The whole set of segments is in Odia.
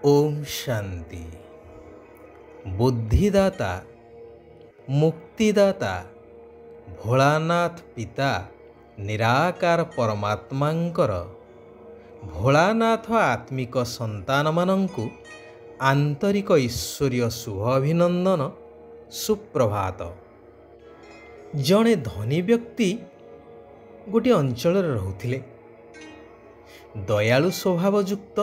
ओम शांति। बुद्धिदाता मुक्तिदाता भोलानाथ पिता निराकार परमात्मांकर भोलानाथ आत्मिक संतान मानंकु आंतरिक ईश्वरीय शुभ अभिनंदन सुप्रभात। जड़े धनी व्यक्ति गोटे अंचल रोते दयालु स्वभावयुक्त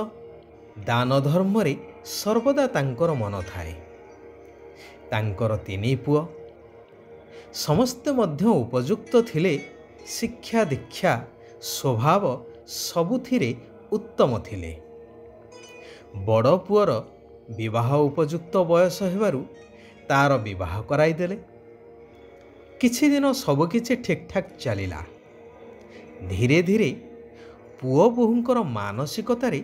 दान धर्म रे सर्वदा तांकर मन थाए। तांकर तीनी पुओ समस्ते मध्य उपयुक्त थिले। शिक्षा दीक्षा स्वभाव सबुथिरे उत्तम थिले। बड़ पुअर विवाह उपयुक्त बयस हेबारु तार विवाह कराई देले। किछि दिन सबकिछि ठीक ठाक चलिला। धीरे धीरे पुओ बोहूंकर मानसिकतारे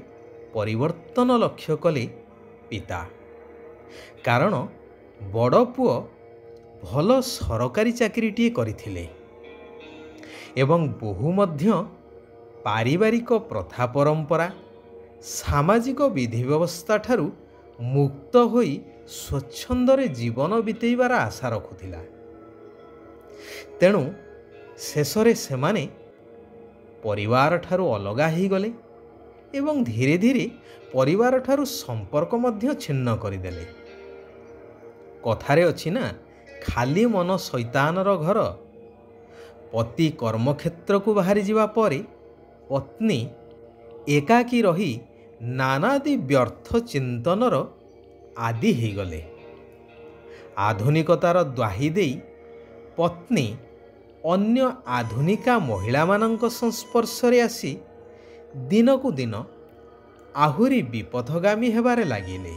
परिवर्तन लक्ष्य कले पिता। कारण बड़ पुओ भल सरकारी चाकरीटीए करिथिले एवं बोहू मध्य पारिवारिक प्रथा परंपरा सामाजिक विधि व्यवस्था ठारू मुक्त होई स्वच्छंदरे जीवन बितेइबार आशा रखुथिला। तेणु शेषरे सेमाने परिवार ठारू अलगा ही गले एवं धीरे धीरे परिवार ठारू संपर्क मध्य छिन्न करदेले। कथारे अछि ना, खाली मन शैतानर घर। पति कर्मक्षेत्र को बाहरी जिबा परे पत्नी एकाकी रही नानादि व्यर्थ चिंतनर आदि ही गले। आधुनिकतार द्वाही देई पत्नी अन्य आधुनिका महिला मानक संस्पर्श रे आसी दिन को दिन आहुरी विपथगामी हेबारे लागिले।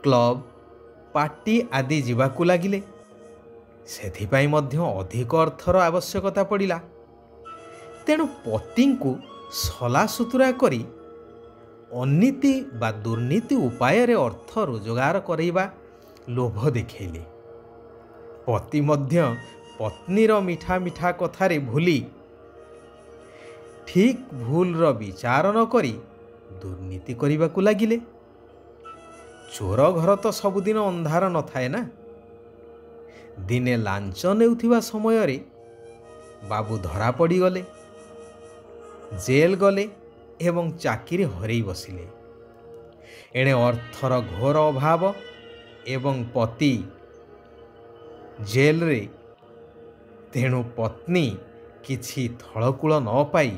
क्लब पार्टी आदि जीवाकू लागिले। सेथिपाई मध्य अधिक अर्थर आवश्यकता पड़िला। तेणु पति को सला सुतुरा करी अनीति बा दुर्नीति उपाय रे अर्थ रोजगार करैबा लोभ देखेले। पति मध्य पत्नीर मिठा मिठा कथारे भूली ठीक भूलर विचार न करी दुर्नीति करने लगिले। चोर घर तो सबुदिन अंधार न थाए ना। दिने लांच नेउथिबा समय रे बाबू धरा पड़ी गले, जेल गले एवं चाकरी हरई बसिले। एणे अर्थर घोर अभाव एवं पति जेल रे। तेणु पत्नी किछि थलकूल न पाई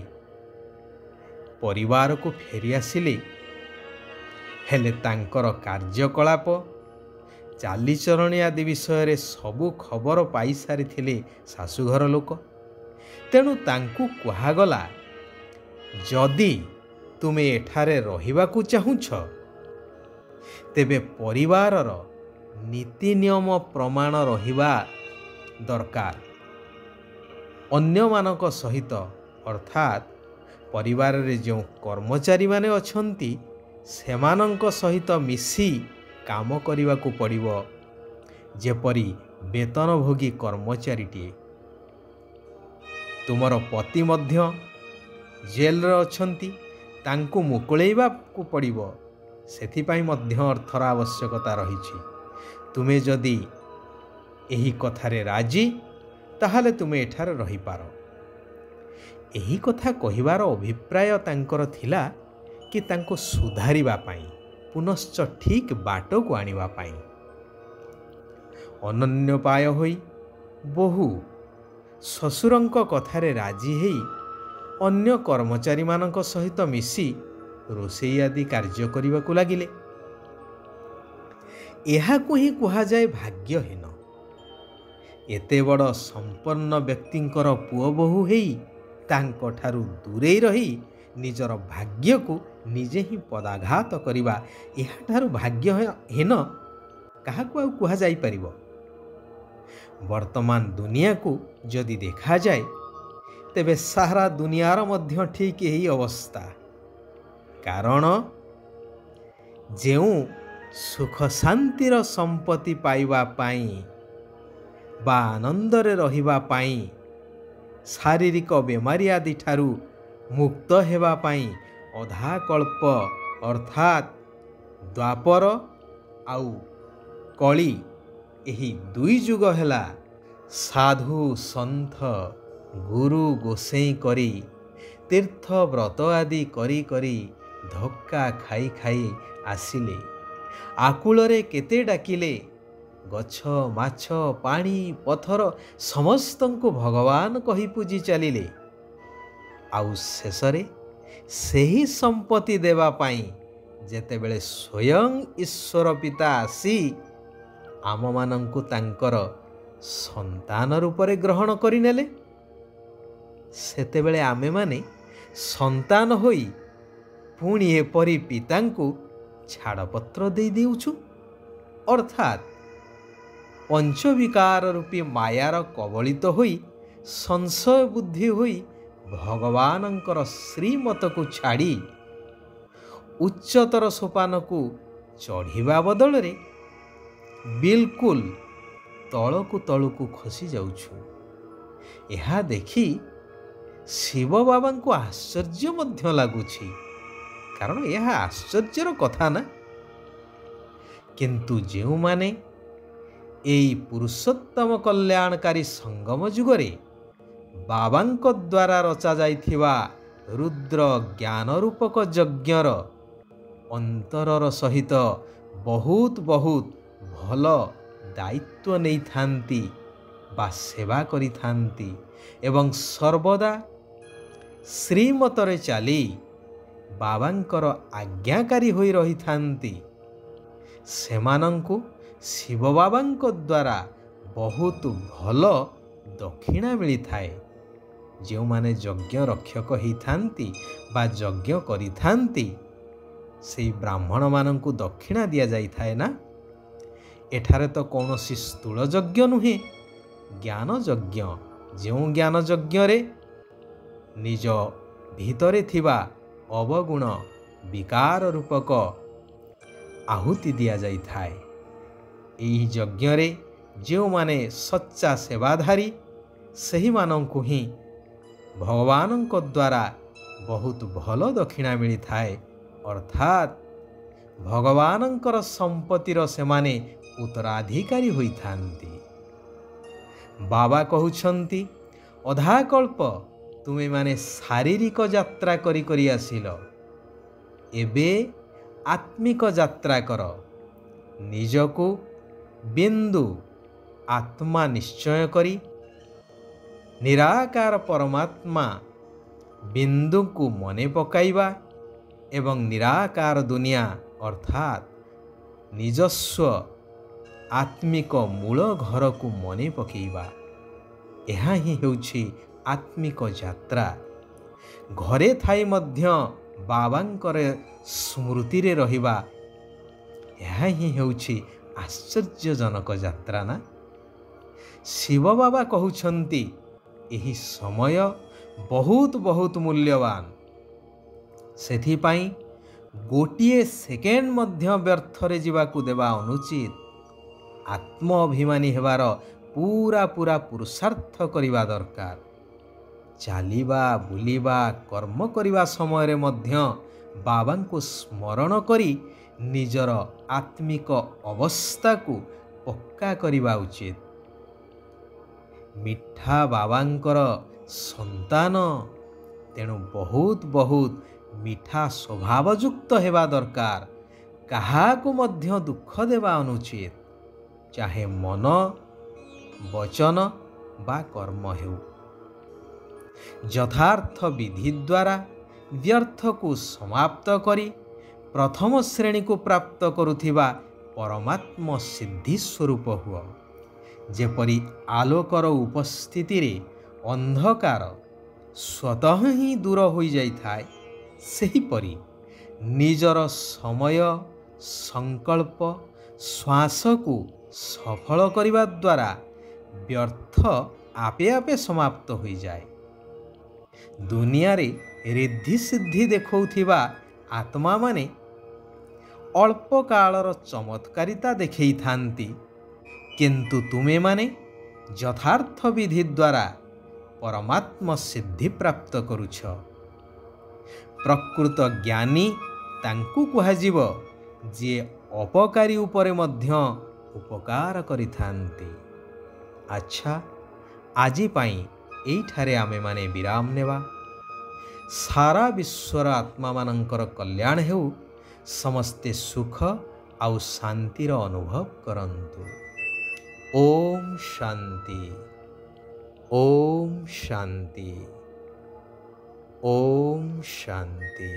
परिवार को फेरी आसिले। हेले तांकर कार्यकलाप चालीचरणी आदि विषय रे सबु खबर पाई सारी थिले शाशुघर लोक। तेणु तांकु कुहागला, जदि तुमे एठारे रहिबाकु चाहुछ तेबे परिवारर नीति नियम प्रमाण रहिबा दरकार। अन्य मानक सहित अर्थात परिवार रे जो कर्मचारी माने अछंती सेमानंक सहित मिसी काम करिवा को पड़िबो जेपरि वेतनभोगी कर्मचारीटीए। तुमर पति मध्य जेल रे अछंती, तांकु मुकुळेइबा को पड़िबो। सेथिपाई मध्य अर्थर आवश्यकता रहिछि। तुमे जदि एही कथारे राजी ताहाले तुमे एठारे रही पारो। एही कथा कहिबार अभिप्राय तांकर थिला कि तांको सुधारिबा पाई, पुनश्च ठीक बाटो को आनिबा पाई। अनन्योपाय होई बहु ससुरंक कथारे राजी हेई अन्य कर्मचारी मानक सहित मिसी रोषेई आदि कार्य करिबाकू लागिले। एहाकू ही कुहा जाए भाग्यहीन। एते बड़ संपन्न व्यक्तिंकर पुओ बहु हेई तांको ठारू दूरेई रही निजर भाग्य को निजे ही पदाघात करिबा एहा ठारू भाग्यहीन काहाकू आउ कुहा जाई परिबो। वर्तमान दुनिया को जदि देखा जाए तेबे सारा दुनियार मध्य ठीक यही अवस्था। कारण जेउ सुख शांतिर संपत्ति पाइबा पाई बा आनंदरे रहिबा पाई शारीरिक बेमारी आदि ठारू मुक्त हेबा पाई ଅଧା କଳ୍ପ ଅର୍ଥାତ୍ ଦ୍ୱାପର ଆଉ କଳି ଏହି ଦୁଇ ଯୁଗ ହେଲା ସାଧୁ ସନ୍ଥ ଗୁରୁ ଗୋସେଇଁ କରି ତୀର୍ଥ ବ୍ରତ ଆଦି କରି କରି ଧକ୍କା ଖାଇ ଖାଇ ଆସିଲେ। ଆକୁଳରେ କେତେ ଡାକିଲେ, ଗଛ ମାଛ ପାଣି ପଥର ସମସ୍ତଙ୍କୁ ଭଗବାନ କହି ପୂଜି ଚାଲିଲେ। ଆଉ ଶେଷରେ ସେହି ସମ୍ପତ୍ତି ଦେବା ପାଇଁ ଯେତେବେଳେ ସ୍ୱୟଂ ଈଶ୍ୱର ପିତା ଆସି ଆମମାନଙ୍କୁ ତାଙ୍କର ସନ୍ତାନ ରୂପରେ ଗ୍ରହଣ କରିନେଲେ, ସେତେବେଳେ ଆମେମାନେ ସନ୍ତାନ ହୋଇ ପୁଣି ଏପରି ପିତାଙ୍କୁ ଛାଡ଼ପତ୍ର ଦେଇ ଦେଉଛୁ। ଅର୍ଥାତ୍ ପଞ୍ଚବିକାର ରୂପୀ ମାୟାର କବଳିତ ହୋଇ ସଂଶୟ ବୁଦ୍ଧି ହୋଇ ଭଗବାନଙ୍କର ଶ୍ରୀମତକୁ ଛାଡ଼ି ଉଚ୍ଚତର ସୋପାନକୁ ଚଢ଼ିବା ବଦଳରେ ବିଲକୁଲ ତଳକୁ ତଳକୁ ଖସି ଯାଉଛୁ। ଏହା ଦେଖି ଶିବ ବାବାଙ୍କୁ ଆଶ୍ଚର୍ଯ୍ୟ ମଧ୍ୟ ଲାଗୁଛି, କାରଣ ଏହା ଆଶ୍ଚର୍ଯ୍ୟର କଥା ନା। କିନ୍ତୁ ଯେଉଁମାନେ ଏଇ ପୁରୁଷୋତ୍ତମ କଲ୍ୟାଣକାରୀ ସଙ୍ଗମ ଯୁଗରେ ବାବାଙ୍କ ଦ୍ୱାରା ରଚାଯାଇଥିବା ରୁଦ୍ର ଜ୍ଞାନ ରୂପକ ଯଜ୍ଞର ଅନ୍ତରର ସହିତ ବହୁତ ଭଲ ଦାୟିତ୍ୱ ନେଇଥାନ୍ତି ବା ସେବା କରିଥାନ୍ତି ଏବଂ ସର୍ବଦା ଶ୍ରୀମତରେ ଚାଲି ବାବାଙ୍କର ଆଜ୍ଞାକାରୀ ହୋଇ ରହିଥାନ୍ତି, ସେମାନଙ୍କୁ ଶିବ ବାବାଙ୍କ ଦ୍ୱାରା ବହୁତ ଭଲ ଦକ୍ଷିଣା ମିଳିଥାଏ। ଯେଉଁମାନେ ଯଜ୍ଞ ରକ୍ଷକ ହେଇଥାନ୍ତି ବା ଯଜ୍ଞ କରିଥାନ୍ତି, ସେହି ବ୍ରାହ୍ମଣମାନଙ୍କୁ ଦକ୍ଷିଣା ଦିଆଯାଇଥାଏ ନା। ଏଠାରେ ତ କୌଣସି ସ୍ଥୂଳ ଯଜ୍ଞ ନୁହେଁ, ଜ୍ଞାନ ଯଜ୍ଞ। ଯେଉଁ ଜ୍ଞାନ ଯଜ୍ଞରେ ନିଜ ଭିତରେ ଥିବା ଅବଗୁଣ ବିକାର ରୂପକ ଆହୁତି ଦିଆଯାଇଥାଏ। ଏହି ଯଜ୍ଞରେ ଯେଉଁମାନେ ସଚ୍ଚା ସେବାଧାରୀ, ସେହିମାନଙ୍କୁ ହିଁ ଭଗବାନଙ୍କ ଦ୍ୱାରା ବହୁତ ଭଲ ଦକ୍ଷିଣା ମିଳିଥାଏ। ଅର୍ଥାତ୍ ଭଗବାନଙ୍କର ସମ୍ପତ୍ତିର ସେମାନେ ଉତ୍ତରାଧିକାରୀ ହୋଇଥାନ୍ତି। ବାବା କହୁଛନ୍ତି, ଅଧାକଳ୍ପ ତୁମେମାନେ ଶାରୀରିକ ଯାତ୍ରା କରି କରି ଆସିଲ, ଏବେ ଆତ୍ମିକ ଯାତ୍ରା କର। ନିଜକୁ ବିନ୍ଦୁ ଆତ୍ମା ନିଶ୍ଚୟ କରି ନିରାକାର ପରମାତ୍ମା ବିନ୍ଦୁକୁ ମନେ ପକାଇବା ଏବଂ ନିରାକାର ଦୁନିଆ ଅର୍ଥାତ୍ ନିଜସ୍ୱ ଆତ୍ମିକ ମୂଳ ଘରକୁ ମନେ ପକାଇବା, ଏହା ହିଁ ହେଉଛି ଆତ୍ମିକ ଯାତ୍ରା। ଘରେ ଥାଇ ମଧ୍ୟ ବାବାଙ୍କର ସ୍ମୃତିରେ ରହିବା, ଏହା ହିଁ ହେଉଛି ଆଶ୍ଚର୍ଯ୍ୟଜନକ ଯାତ୍ରା ନା। ଶିବ ବାବା କହୁଛନ୍ତି, ଏହି ସମୟ ବହୁତ ମୂଲ୍ୟବାନ, ସେଥିପାଇଁ ଗୋଟିଏ ସେକେଣ୍ଡ ମଧ୍ୟ ବ୍ୟର୍ଥରେ ଯିବାକୁ ଦେବା ଅନୁଚିତ। ଆତ୍ମ ଅଭିମାନୀ ହେବାର ପୁରା ପୁରୁଷାର୍ଥ କରିବା ଦରକାର। ଚାଲିବା ବୁଲିବା କର୍ମ କରିବା ସମୟରେ ମଧ୍ୟ ବାବାଙ୍କୁ ସ୍ମରଣ କରି ନିଜର ଆତ୍ମିକ ଅବସ୍ଥାକୁ ପକ୍କା କରିବା ଉଚିତ। ମିଠା ବାବାଙ୍କର ସନ୍ତାନ, ତେଣୁ ବହୁତ ମିଠା ସ୍ୱଭାବଯୁକ୍ତ ହେବା ଦରକାର। କାହାକୁ ମଧ୍ୟ ଦୁଃଖ ଦେବା ଅନୁଚିତ, ଚାହେ ମନ ବଚନ ବା କର୍ମ ହେଉ। ଯଥାର୍ଥ ବିଧି ଦ୍ୱାରା ବ୍ୟର୍ଥକୁ ସମାପ୍ତ କରି ପ୍ରଥମ ଶ୍ରେଣୀକୁ ପ୍ରାପ୍ତ କରୁଥିବା ପରମାତ୍ମ ସିଦ୍ଧି ସ୍ୱରୂପ ହୁଅ। ଯେପରି ଆଲୋକର ଉପସ୍ଥିତିରେ ଅନ୍ଧକାର ସ୍ୱତଃ ହିଁ ଦୂର ହୋଇଯାଇଥାଏ, ସେହିପରି ନିଜର ସମୟ ସଂକଳ୍ପ ଶ୍ୱାସକୁ ସଫଳ କରିବା ଦ୍ୱାରା ବ୍ୟର୍ଥ ଆପେ ଆପେ ସମାପ୍ତ ହୋଇଯାଏ। ଦୁନିଆରେ ରିଦ୍ଧି ସିଦ୍ଧି ଦେଖାଉଥିବା ଆତ୍ମାମାନେ ଅଳ୍ପ କାଳର ଚମତ୍କାରିତା ଦେଖେଇଥାନ୍ତି, କିନ୍ତୁ ତୁମେମାନେ ଯଥାର୍ଥ ବିଧି ଦ୍ୱାରା ପରମାତ୍ମ ସିଦ୍ଧି ପ୍ରାପ୍ତ କରୁଛ। ପ୍ରକୃତ ଜ୍ଞାନୀ ତାଙ୍କୁ କୁହାଯିବ ଯିଏ ଅପକାରୀ ଉପରେ ମଧ୍ୟ ଉପକାର କରିଥାନ୍ତି। ଆଚ୍ଛା, ଆଜି ପାଇଁ ଏଇଠାରେ ଆମେମାନେ ବିରାମ ନେବା। ସାରା ବିଶ୍ୱର ଆତ୍ମାମାନଙ୍କର କଲ୍ୟାଣ ହେଉ। ସମସ୍ତେ ସୁଖ ଆଉ ଶାନ୍ତିର ଅନୁଭବ କରନ୍ତୁ। ଓମ୍ ଶାନ୍ତି, ଓମ୍ ଶାନ୍ତି, ଓମ୍ ଶାନ୍ତି।